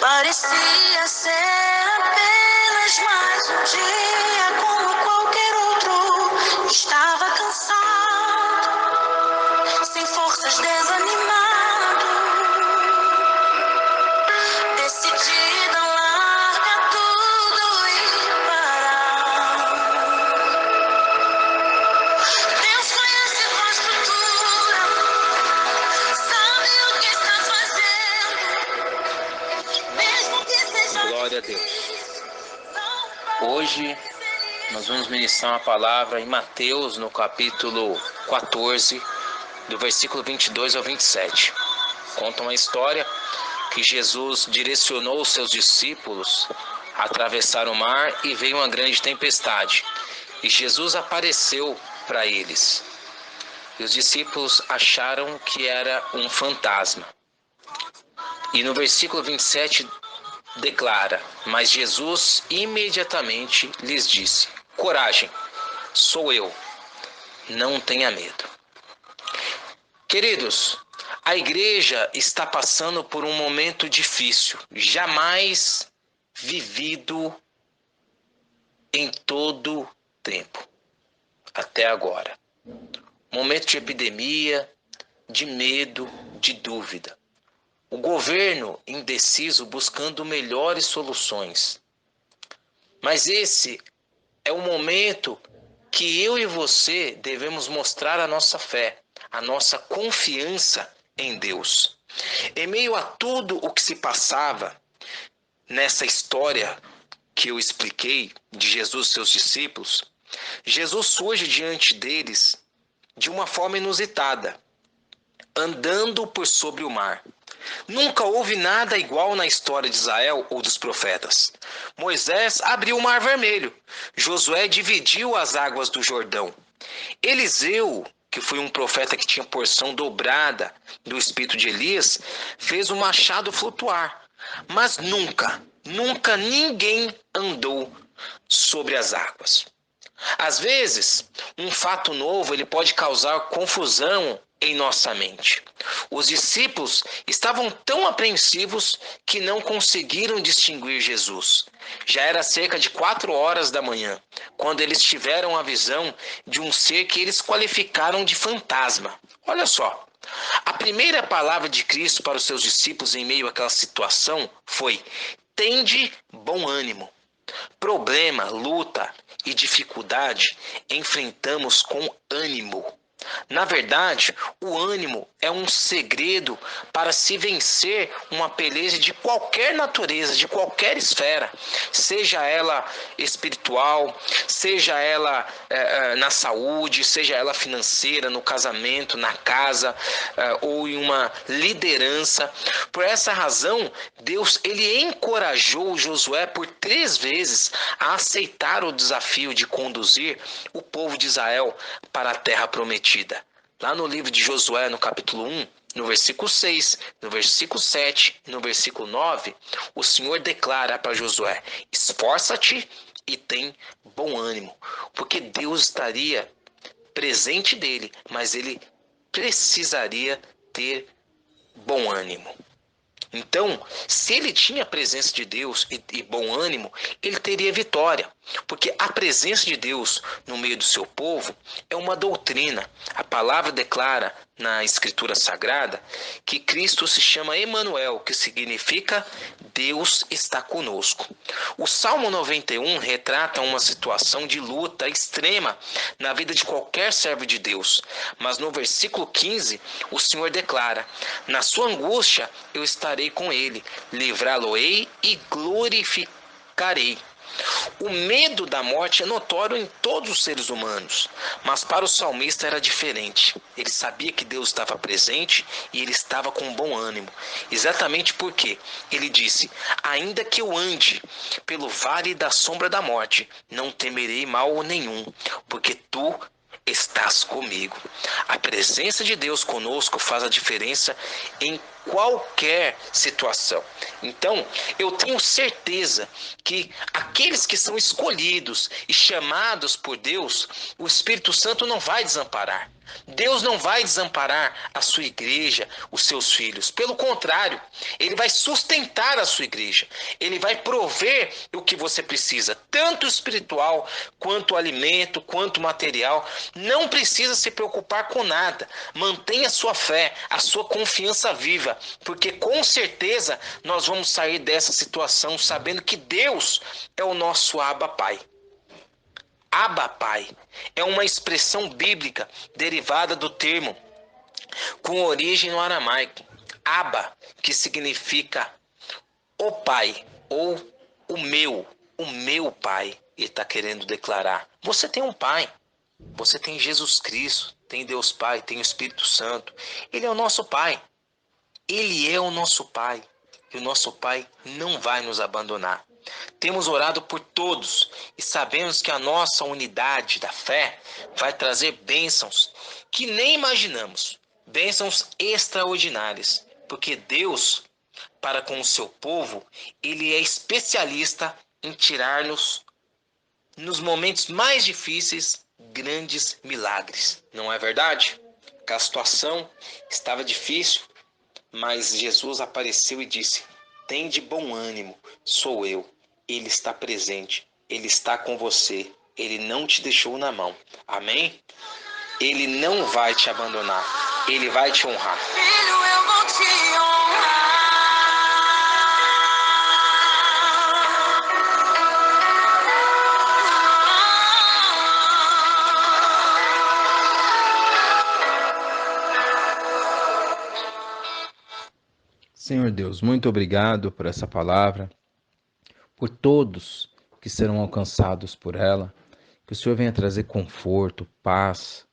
Parecia ser apenas mais um dia como qualquer outro. Estava cansado, sem forças, desanimado, decidida a largar tudo e parar. Deus conhece tua estrutura, sabe o que está fazendo, mesmo que seja Glória a Deus. difícil. Hoje nós vamos ministrar uma palavra em Mateus, no capítulo 14, do versículo 22 ao 27. Conta uma história que Jesus direcionou os seus discípulos a atravessar o mar e veio uma grande tempestade. E Jesus apareceu para eles. E os discípulos acharam que era um fantasma. E no versículo 27 declara: mas Jesus imediatamente lhes disse: coragem, sou eu, não tenha medo. Queridos, a igreja está passando por um momento difícil, jamais vivido em todo tempo, até agora. Momento de epidemia, de medo, de dúvida. O governo indeciso buscando melhores soluções. Mas esse é o momento que eu e você devemos mostrar a nossa fé, a nossa confiança em Deus. Em meio a tudo o que se passava nessa história que eu expliquei de Jesus e seus discípulos, Jesus surge diante deles de uma forma inusitada, andando por sobre o mar. Nunca houve nada igual na história de Israel ou dos profetas. Moisés abriu o mar vermelho. Josué dividiu as águas do Jordão. Eliseu, que foi um profeta que tinha porção dobrada do espírito de Elias, fez o machado flutuar. Mas nunca ninguém andou sobre as águas. Às vezes, um fato novo ele pode causar confusão em nossa mente. Os discípulos estavam tão apreensivos que não conseguiram distinguir Jesus. Já era cerca de 4 horas da manhã, quando eles tiveram a visão de um ser que eles qualificaram de fantasma. Olha só, a primeira palavra de Cristo para os seus discípulos em meio àquela situação foi: tende bom ânimo. Problema, luta e dificuldade enfrentamos com ânimo. Na verdade, o ânimo é um segredo para se vencer uma peleja de qualquer natureza, de qualquer esfera, seja ela espiritual, seja ela na saúde, seja ela financeira, no casamento, na casa ou em uma liderança. Por essa razão, Deus ele encorajou Josué por 3 vezes a aceitar o desafio de conduzir o povo de Israel para a terra prometida. Lá no livro de Josué, no capítulo 1, no versículo 6, no versículo 7 e no versículo 9, o Senhor declara para Josué: esforça-te e tem bom ânimo, porque Deus estaria presente dele, mas ele precisaria ter bom ânimo. Então, se ele tinha a presença de Deus e bom ânimo, ele teria vitória. Porque a presença de Deus no meio do seu povo é uma doutrina. A palavra declara na Escritura Sagrada que Cristo se chama Emanuel, que significa Deus está conosco. O Salmo 91 retrata uma situação de luta extrema na vida de qualquer servo de Deus. Mas no versículo 15, o Senhor declara: na sua angústia eu estarei com ele, livrá-lo-ei e glorificarei. O medo da morte é notório em todos os seres humanos, mas para o salmista era diferente. Ele sabia que Deus estava presente e ele estava com bom ânimo. Exatamente porque ele disse: ainda que eu ande pelo vale da sombra da morte, não temerei mal nenhum, porque tu estás comigo. A presença de Deus conosco faz a diferença em qualquer situação. Então, eu tenho certeza que aqueles que são escolhidos e chamados por Deus, o Espírito Santo não vai desamparar. Deus não vai desamparar a sua igreja, os seus filhos. Pelo contrário, Ele vai sustentar a sua igreja. Ele vai prover o que você precisa, tanto espiritual, quanto alimento, quanto material. Não precisa se preocupar com nada. Mantenha a sua fé, a sua confiança viva, porque com certeza nós vamos sair dessa situação sabendo que Deus é o nosso Abba Pai. Abba Pai é uma expressão bíblica derivada do termo com origem no aramaico. Abba, que significa o Pai ou o meu Pai. Ele está querendo declarar. Você tem um Pai, você tem Jesus Cristo, tem Deus Pai, tem o Espírito Santo. Ele é o nosso Pai. Ele é o nosso Pai. E o nosso Pai não vai nos abandonar. Temos orado por todos e sabemos que a nossa unidade da fé vai trazer bênçãos que nem imaginamos, bênçãos extraordinárias, porque Deus, para com o seu povo, Ele é especialista em tirar-nos, nos momentos mais difíceis, grandes milagres. Não é verdade? Que a situação estava difícil, mas Jesus apareceu e disse: "Tende bom ânimo, sou eu." Ele está presente, Ele está com você, Ele não te deixou na mão. Amém? Ele não vai te abandonar, Ele vai te honrar. Filho, eu vou te honrar. Senhor Deus, muito obrigado por essa palavra, por todos que serão alcançados por ela. Que o Senhor venha trazer conforto, paz,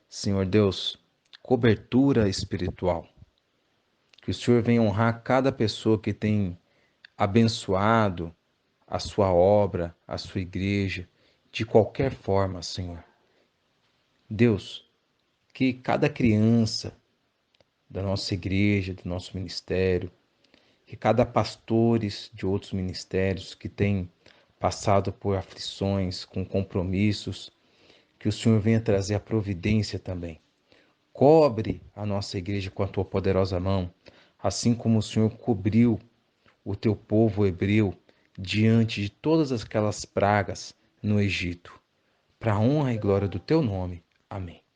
Senhor Deus, cobertura espiritual. Que o Senhor venha honrar cada pessoa que tem abençoado a sua obra, a sua igreja, de qualquer forma, Senhor. Deus, que cada criança da nossa igreja, do nosso ministério, que cada pastores de outros ministérios que tem passado por aflições, com compromissos, que o Senhor venha trazer a providência também. Cobre a nossa igreja com a tua poderosa mão, assim como o Senhor cobriu o teu povo hebreu diante de todas aquelas pragas no Egito. Para a honra e glória do teu nome. Amém.